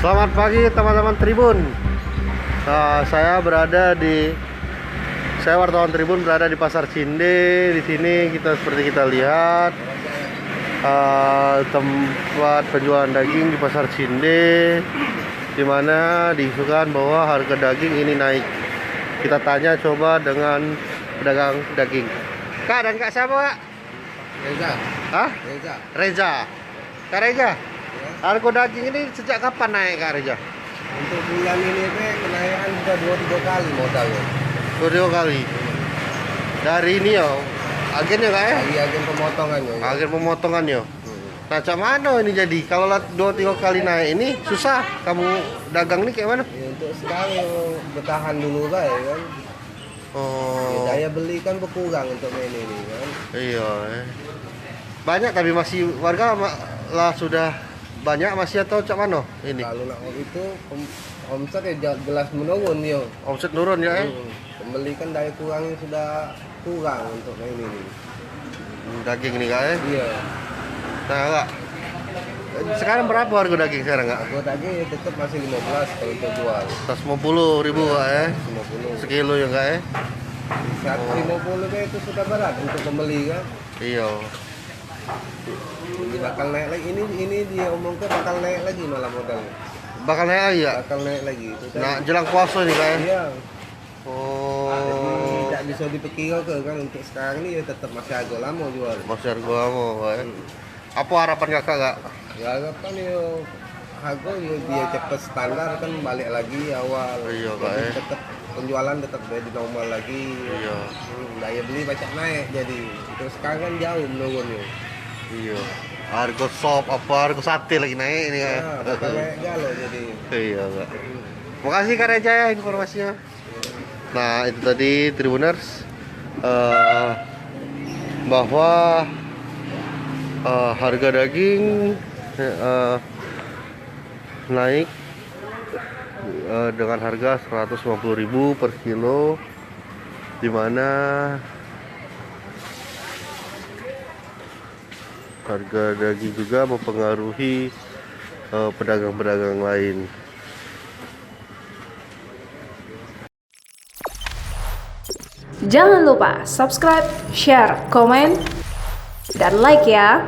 Selamat pagi teman-teman Tribun. Saya wartawan Tribun berada di Pasar Cinde. Di sini seperti kita lihat tempat penjualan daging di Pasar Cinde, di mana diisukan bahwa harga daging ini naik. Kita tanya coba dengan pedagang daging. Kak dan Kak siapa, Kak? Reza. Hah? Reza. Reza. Kak Reza, harga daging ini sejak kapan naik, Kak Reza? Untuk bulan ini kenaikan sudah 2-3 kali modalnya. 2 kali. Dari ini ya, agennya Kak ya? Dari agen pemotongannya. Agen pemotongannya. Nah, cak mana ini jadi? Kalau 2-3 kali naik ini susah kamu dagang nih kayak mana? Ya, untuk sekarang bertahan dulu lah ya kan. Ya, daya beli kan berkurang untuk ini kan. Iya. Banyak tapi masih warga lah sudah banyak masih atau cak mana ini? Kalau nak itu omset ya jelas menurun ya. Omset turun ya? Pembeli kan daya kurangnya sudah kurang untuk ini nih. Daging nih Kak ya? Iya. Nah Kak, sekarang berapa harga daging sekarang Kak? Harga daging tetap masih 15 kalau untuk jual. 150.000 Kak ya? 50. Sekilo ya Kak ya? 150 itu sudah berat untuk pembeli kan. Iya. Ini bakal naik lagi, ini dia omongkan bakal naik lagi malah modalnya. Bakal naik lagi ya? Bakal naik lagi itu kan. Nah, jelang puasa nih Kak ya? Iya. Oh. Jadi tidak bisa diperkirakan kan untuk sekarang ini ya tetap masih agak lama jual. Masih harga lama Kak ya? Apa harapan Kakak Kak? Ya harapan ya harga ya dia cepat standar kan balik lagi awal. Iya Kak Jadi ya? tetap penjualan tetap jadi normal lagi. Iya. Daya beli banyak naik jadi. Terus sekarang kan jauh menurunnya. Iya. Harga sop apa harga sate lagi naik ini Kak ya? Nah, bakal naik galau jadi. Iya Kak. Makasih Kak Reja ya informasinya. Nah itu tadi Tribuners, bahwa harga daging naik dengan harga 150.000 per kilo, dimana harga daging juga mempengaruhi pedagang-pedagang lain. Jangan lupa subscribe, share, komen, dan like ya.